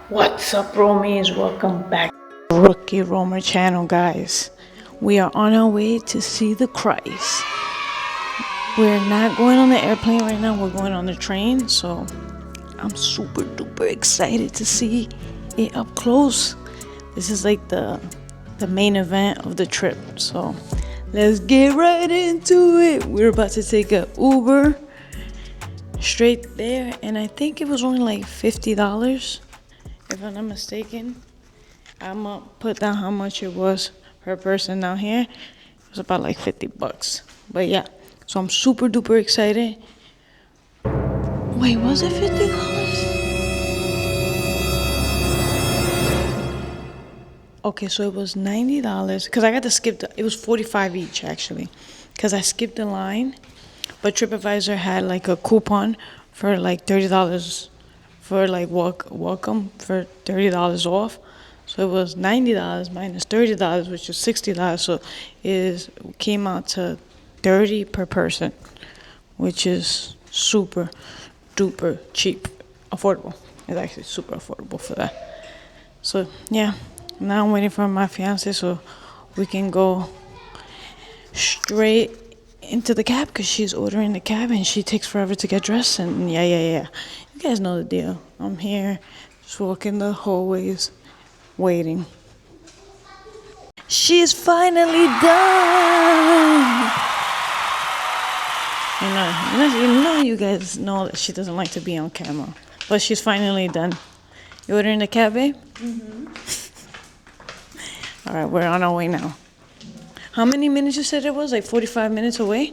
What's up, Romies? Welcome back to Rookie Romer channel, guys. We are on our way to see the Christ. We're not going on the airplane right now, we're going on the train, so I'm super duper excited to see it up close. This is like the main event of the trip, so let's get right into it. We're about to take a Uber straight there, and I think it was only like $50. If I'm not mistaken. I'm gonna put down how much it was per person down here. It was about like $50. But yeah, so I'm super duper excited. Wait, was it $50? Okay, so it was $90 because I got to skip it was 45 each actually, because I skipped the line. But TripAdvisor had like a coupon for like $30 for like welcome for $30 off. So it was $90 minus $30, which is $60. So it came out to $30 per person, which is super duper cheap, affordable. It's actually super affordable for that. So yeah, now I'm waiting for my fiance so we can go straight into the cab because she's ordering the cab and she takes forever to get dressed. And yeah. You guys know the deal. I'm here, just walking the hallways, waiting. She's finally done. You guys know that she doesn't like to be on camera, but she's finally done. You ordering the cab, babe? All right, we're on our way now. How many minutes you said it was? Like 45 minutes away?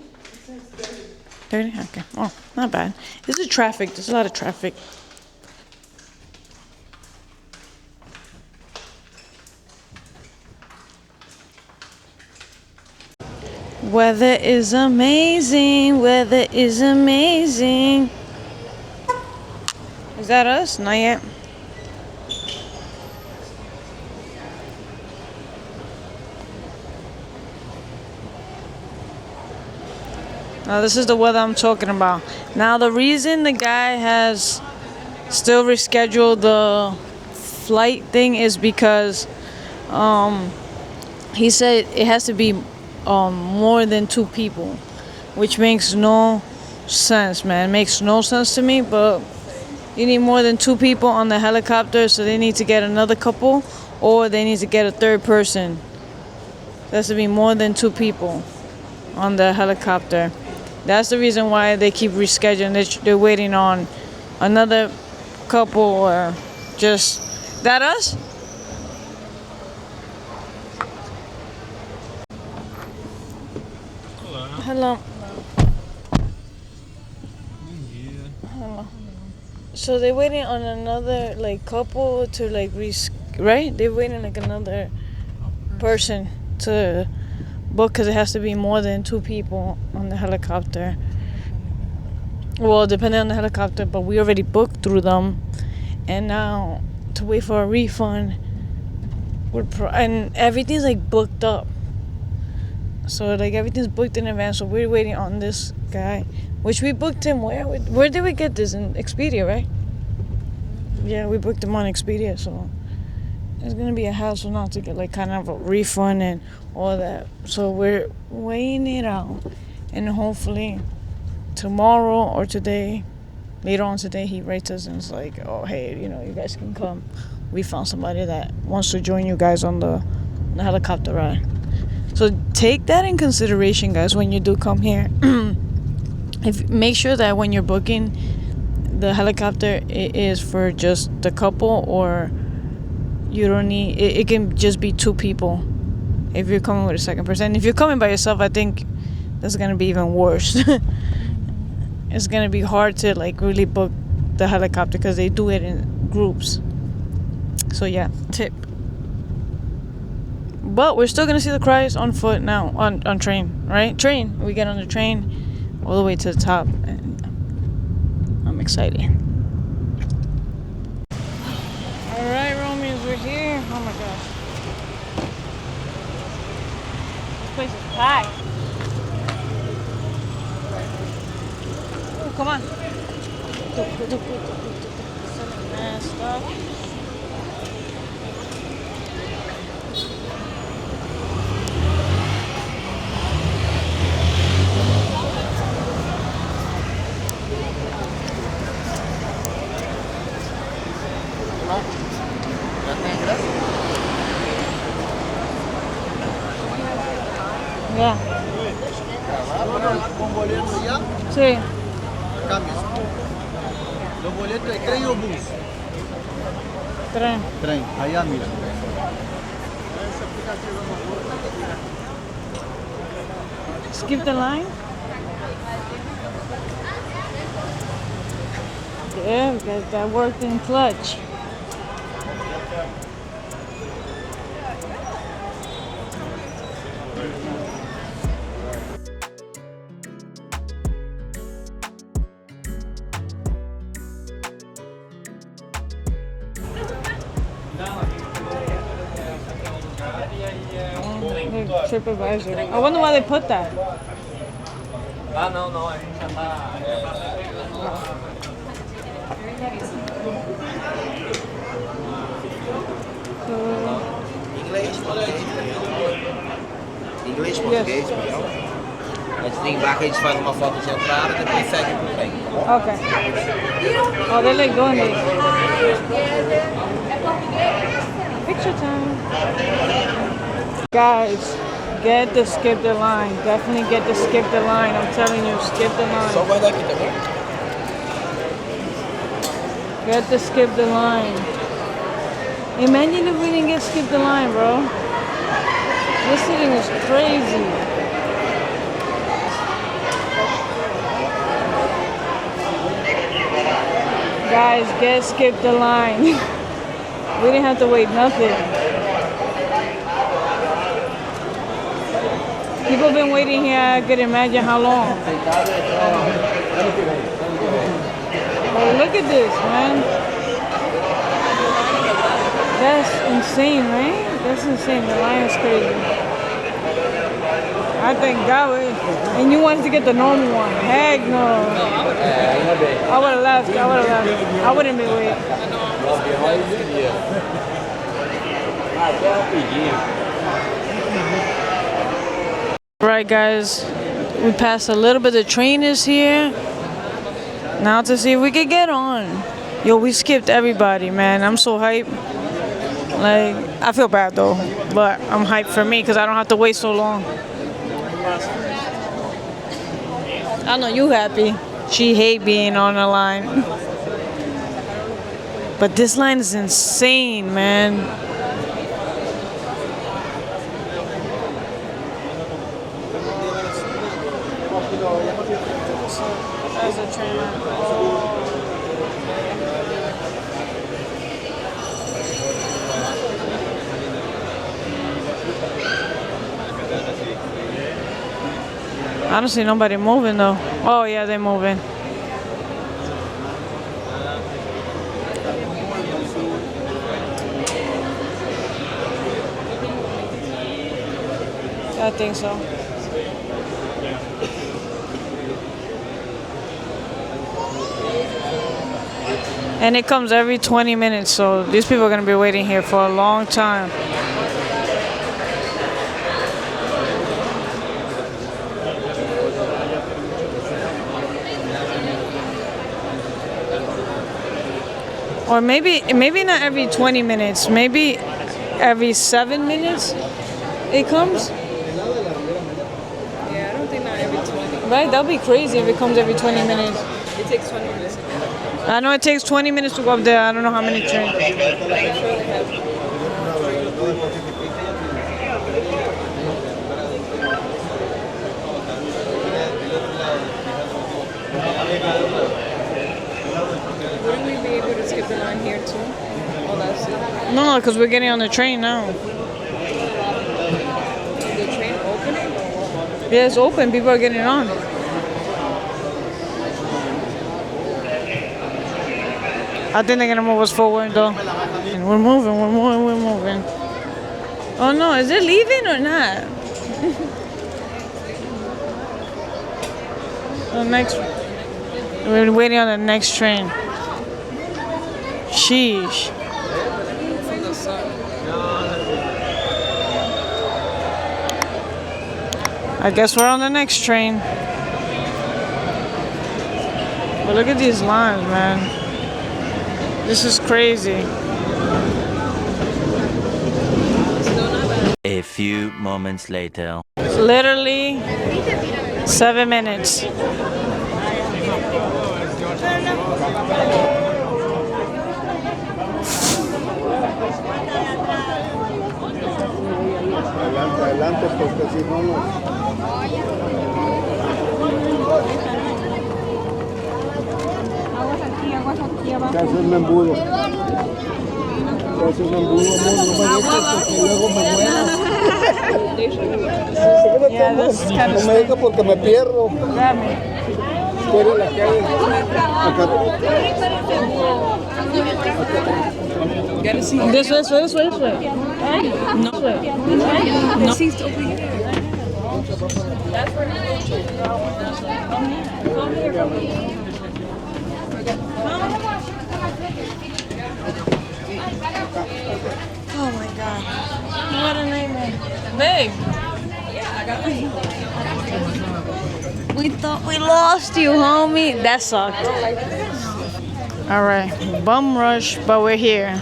30? Okay. Oh, not bad. This is traffic. There's a lot of traffic. Weather is amazing. Weather is amazing. Is that us? Not yet. Now this is the weather I'm talking about. Now the reason the guy has still rescheduled the flight thing is because he said it has to be more than 2 people, which makes no sense, man. It makes no sense to me, but you need more than 2 people on the helicopter, so they need to get another couple or they need to get a third person. There has to be more than 2 people on the helicopter. That's the reason why they keep rescheduling. They're waiting on another couple or just... That us? Hello. Hello. So they're waiting on another like couple to like right? They're waiting like another person to book because it has to be more than 2 people on the helicopter. Well, depending on the helicopter, but we already booked through them, and now to wait for a refund. And everything's like booked up. So like everything's booked in advance. So we're waiting on this guy, which we booked him where? Where did we get this? In Expedia, right? Yeah, we booked him on Expedia. So it's gonna be a hassle now to get like kind of a refund and all that. So we're weighing it out, and hopefully tomorrow or today, later on today, he writes us and is like, oh hey, you guys can come. We found somebody that wants to join you guys on the helicopter ride. So take that in consideration, guys, when you do come here. Make sure that when you're booking the helicopter, it is for just the couple, or you don't need it can just be 2 people if you're coming with a second person. If you're coming by yourself, I think that's gonna be even worse. It's gonna be hard to like really book the helicopter because they do it in groups. So yeah, tip. But we're still gonna see the Christ on foot now, on train, right? We get on the train all the way to the top, and I'm excited. All right, Romeos, we're here. Oh my gosh, this place is packed. Oh, come on. Stuff. Yeah. ¿Con boleto ya? Sí. Cambios. Los boletos de tren o bus. Tren. Tren, allá mira. Skip the line. Yeah, because that worked in clutch. TripAdvisor. I wonder why they put that. Ah, não, a gente já tá. Inglês, português, espanhol. Antes de embarque a gente faz uma foto de entrada, depois segue pro trem. Okay. Oh, they're like doing this. Picture time. Guys, get the skip the line. Definitely get the skip the line. I'm telling you, skip the line. Só guardar aqui, tá bom? Get the skip the line. Imagine if we didn't get skip the line, bro. This thing is crazy. Guys, get skip the line. We didn't have to wait nothing. People have been waiting here, I could imagine how long. Oh, look at this, man. That's insane, right? That's insane. The line is crazy. I thank God. And you wanted to get the normal one. Heck no. I would have left. I wouldn't be waiting. Right, guys. We passed a little bit. The train is here. Now to see if we could get on. Yo, we skipped everybody, man. I'm so hyped. Like, I feel bad though, but I'm hyped for me because I don't have to wait so long. I know you happy. She hate being on the line. But this line is insane, man. There's a train line. I don't see nobody moving though. Oh yeah, they're moving. I think so. And it comes every 20 minutes, so these people are gonna be waiting here for a long time. Or maybe not every 20 minutes, maybe every 7 minutes it comes. Yeah, I don't think not every 20. Right? That'd be crazy if it comes every 20 minutes. It takes 20 minutes. I know it takes 20 minutes to go up there. I don't know how many trains. I'm sure they have. Wouldn't we be able to skip the line here too? Oh, that's it. No, because we're getting on the train now. Is the train opening? Yeah, it's open. People are getting on. I think they're gonna move us forward though. And we're moving. Oh no, is it leaving or not? The next. We're waiting on the next train. Sheesh. I guess we're on the next train. But look at these lines, man. This is crazy. A few moments later. Literally 7 minutes. Adelante, porque si no, no. ¿Qué haces, me embudo? ¿Qué haces, me embudo, amor? No me dejes porque luego me muero. Yeah, this is kind No of me dejes porque me pierdo. grab me. Estoy en la calle. Acá. This way, this way, this way. No way. The seat's over here. Oh my god. What a nightmare. Babe. We thought we lost you, homie. That sucked. Alright. Bum rush, but we're here.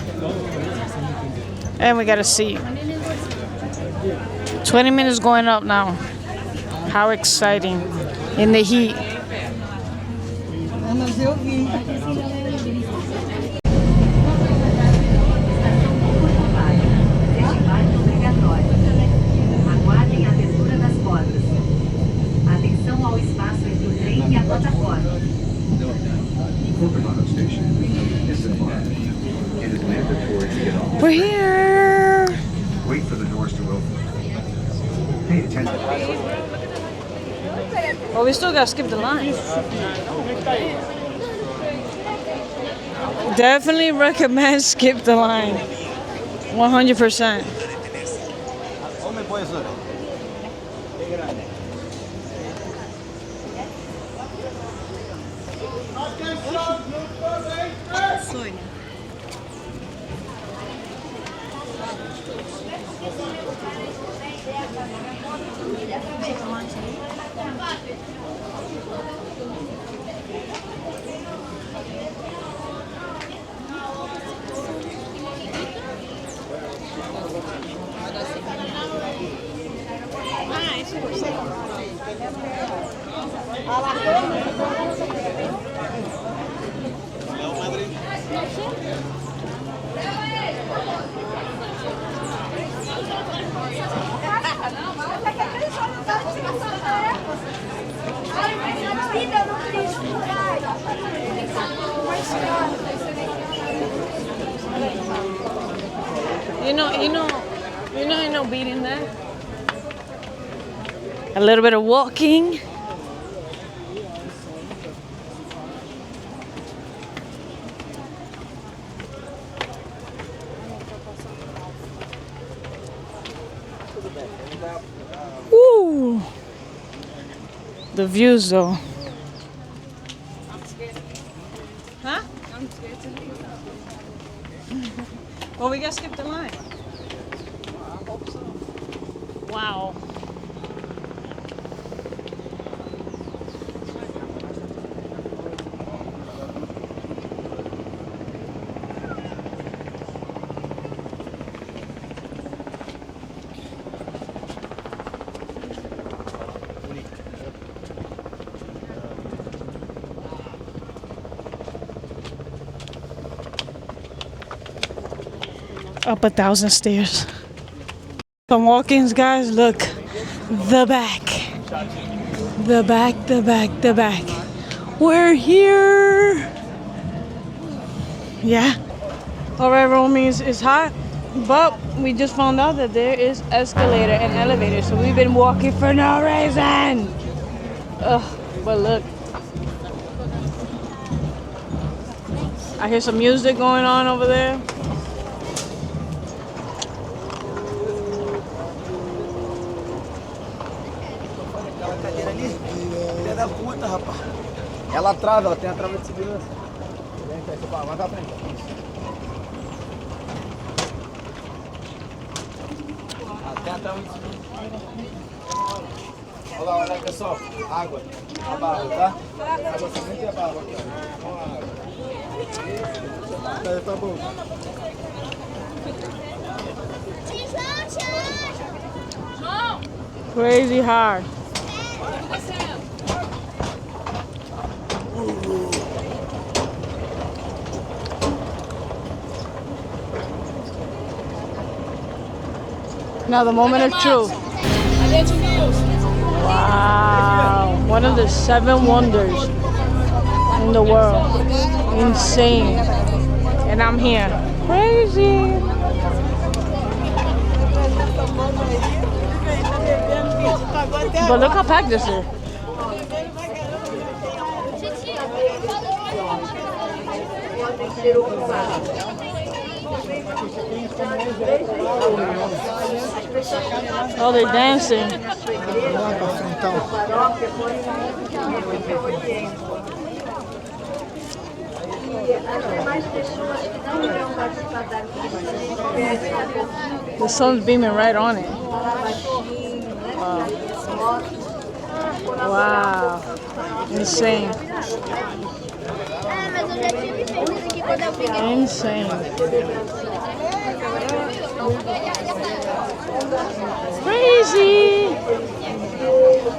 And we got a seat. 20 minutes going up now. How exciting. In the heat. Aguardem a abertura das portas. Atenção ao espaço entre o trem e a plataforma. We're here. Wait for the doors to open. Pay attention. Well, we still gotta skip the line. Definitely recommend skip the line. 100%. Hombre, puede ser. You know beating that. A little bit of walking. Woo! The views though. Huh? I'm scared to leave. Well, we gotta skip the line. Wow. Up 1,000 stairs. Some walk-ins, guys. Look, the back, the back, the back, the back. We're here. Yeah. All right, Romies, it's hot, but we just found out that there is escalator and elevator, so we've been walking for no reason. Ugh, but look. I hear some music going on over there. Filha da puta, rapaz. Ela trava, ela tem a trava de segurança. Vem cá, vai pra frente. Tem a trava de segurança. Olha lá, pessoal. Água. A barra, tá? Água somente e a barra aqui, ó. Com a água. Tá bom. Crazy hard. Now the moment of truth. Wow. One of the 7 wonders in the world. Insane. And I'm here. Crazy. But look how packed this is. Oh, they're dancing. The sun's beaming right on it. Wow. Wow. Insane. Insane. Crazy.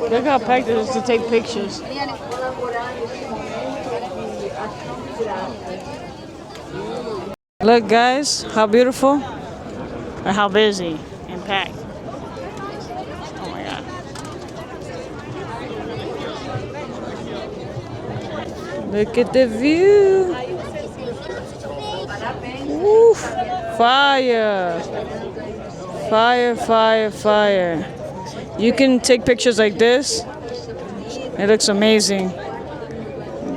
Look how packed it is to take pictures. Look, guys, how beautiful and how busy and packed. Oh my God. Look at the view. Woo. Fire. Fire, fire, fire. You can take pictures like this. It looks amazing.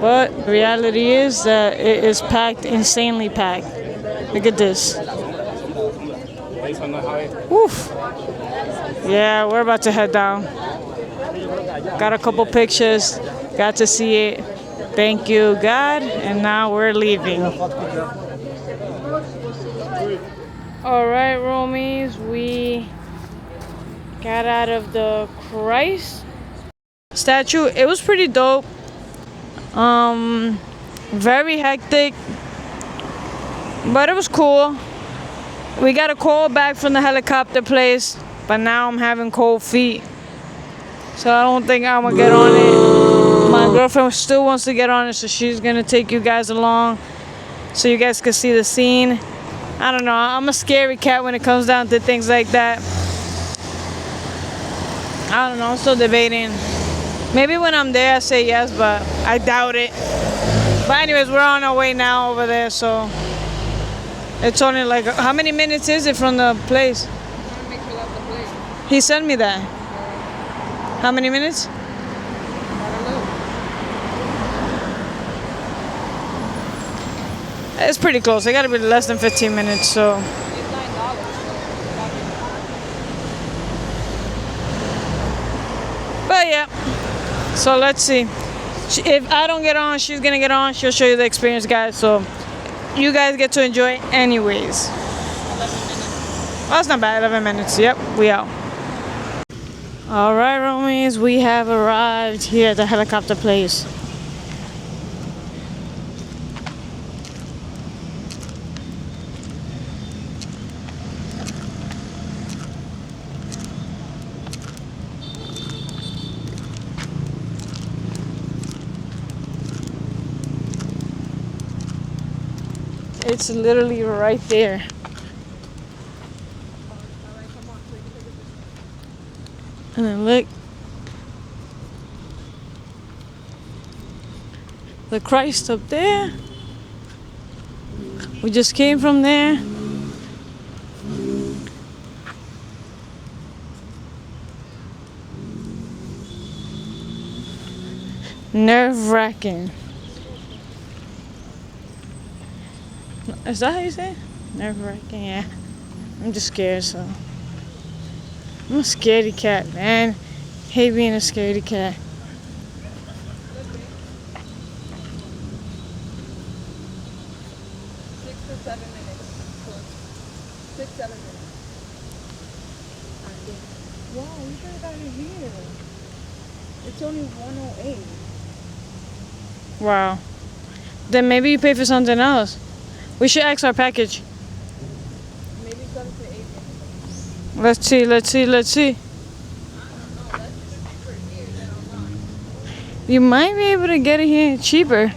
But the reality is that it is packed, insanely packed. Look at this. Woof. Yeah, we're about to head down. Got a couple pictures. Got to see it. Thank you, God. And now we're leaving. All right, Romies. We got out of the Christ statue. It was pretty dope. Very hectic. But it was cool. We got a call back from the helicopter place, but now I'm having cold feet. So I don't think I'm gonna get on it. My girlfriend still wants to get on it, so she's gonna take you guys along so you guys can see the scene. I don't know, I'm a scary cat when it comes down to things like that. I don't know, I'm still debating. Maybe when I'm there I say yes, but I doubt it. But anyways, we're on our way now over there, so it's only like, how many minutes is it from the place? He sent me that. How many minutes? It's pretty close. I gotta be less than 15 minutes, so. But yeah. So let's see. If I don't get on, she's gonna get on. She'll show you the experience, guys. So you guys get to enjoy it anyways. 11 minutes. Oh, that's not bad. 11 minutes. Yep, we out. All right, Romies, we have arrived here at the helicopter place. It's literally right there. And then look. The Christ up there. We just came from there. Nerve-wracking. Is that how you say it? Nerve-wracking, yeah. I'm just scared, so. I'm a scaredy cat, man. Hate being a scaredy cat. Wow, you guys got it here. It's only 108. Wow. Then maybe you pay for something else. We should ask our package. Maybe it's got to say 8 minutes. Let's see. You might be able to get it here cheaper.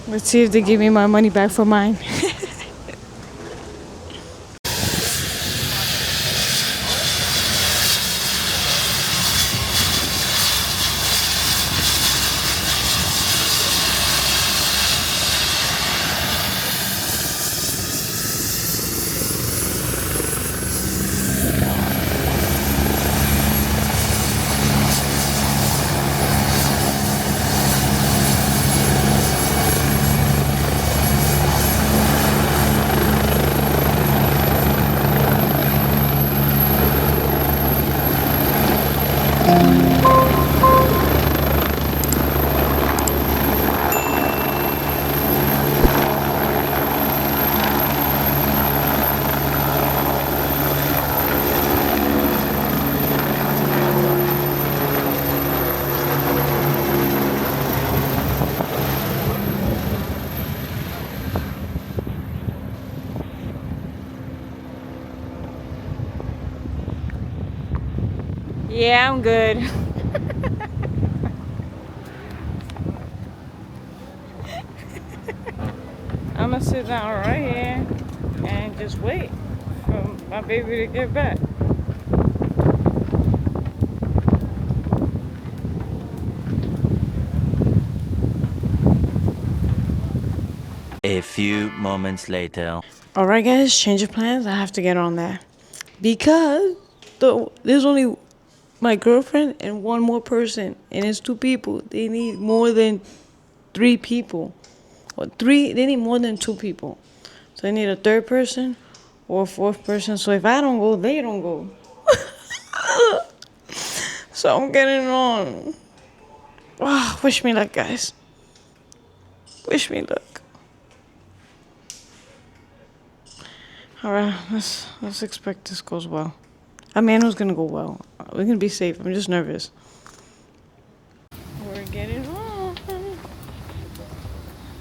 Let's see if they give me my money back for mine. Yeah, I'm good. I'm gonna sit down right here and just wait for my baby to get back. A few moments later. Alright guys, change of plans. I have to get on that. Because there's only my girlfriend and one more person. And it's 2 people. They need more than 3 people. They need more than 2 people. So they need a 3rd person or a 4th person. So if I don't go, they don't go. So I'm getting on. Oh, wish me luck, guys. Wish me luck. Alright, let's expect this goes well. I mean, it's gonna go well. We're gonna be safe. I'm just nervous. We're getting on.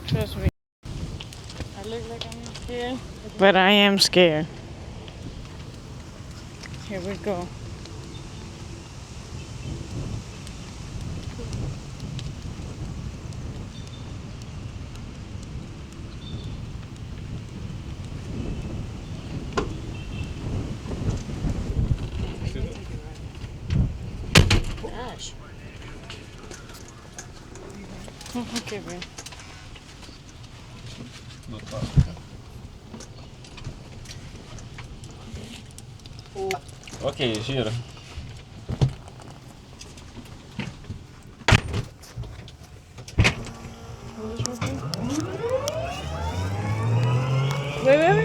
Trust me. I look like I'm scared, but I am scared. Here we go. Gosh. Okay, man. Ok, gira. Wait.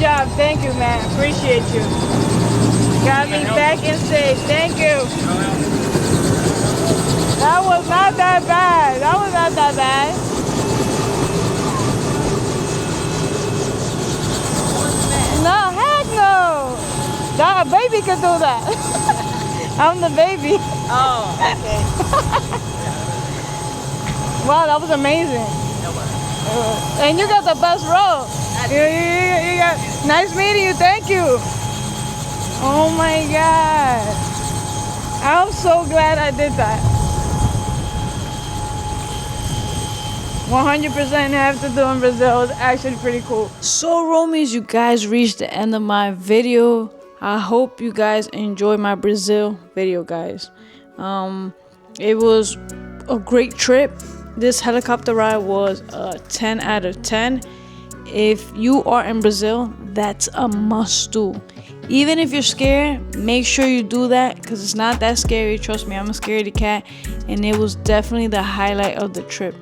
job. Thank you, man. Appreciate you. Got me back and safe. Thank you. That was not that bad. That was not that bad. No, heck no. That a baby could do that. I'm the baby. Oh, okay. Wow, that was amazing. And you got the best row. You got, nice meeting you. Thank you. Oh my God. I'm so glad I did that. 100% have to do in Brazil. It's actually pretty cool. So Romies, you guys reached the end of my video. I hope you guys enjoyed my Brazil video, guys. It was a great trip. This helicopter ride was a 10 out of 10. If you are in Brazil, that's a must do. Even if you're scared, make sure you do that because it's not that scary. Trust me, I'm a scaredy cat, and it was definitely the highlight of the trip.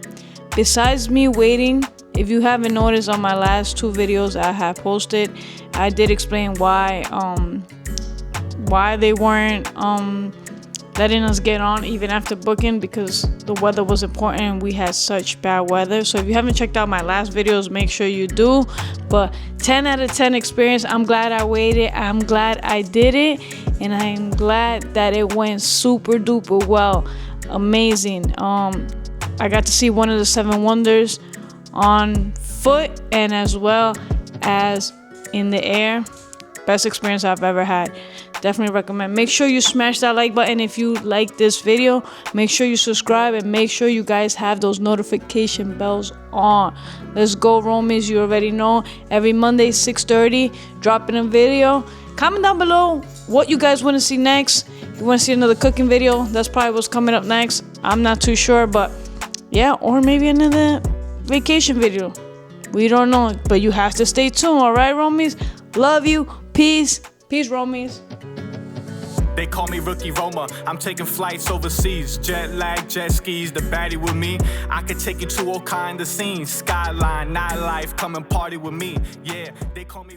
Besides me waiting, if you haven't noticed on my last 2 videos I have posted, I did explain why they weren't letting us get on even after booking, because the weather was important and we had such bad weather. So if you haven't checked out my last videos, make sure you do. But 10 out of 10 experience. I'm glad I waited. I'm glad I did it, and I'm glad that it went super duper well. Amazing. I got to see one of the 7 wonders on foot and as well as in the air. Best experience I've ever had. Definitely recommend. Make sure you smash that like button if you like this video. Make sure you subscribe and make sure you guys have those notification bells on. Let's go, Romies. You already know. Every Monday, 6:30, dropping a video. Comment down below what you guys want to see next. You want to see another cooking video? That's probably what's coming up next. I'm not too sure, but yeah, or maybe another vacation video. We don't know, but you have to stay tuned. All right, Romies? Love you. Peace. Peace, Romies. They call me Rookie Roma. I'm taking flights overseas. Jet lag, jet skis, the baddie with me. I could take you to all kind of scenes. Skyline, nightlife, come and party with me. Yeah, they call me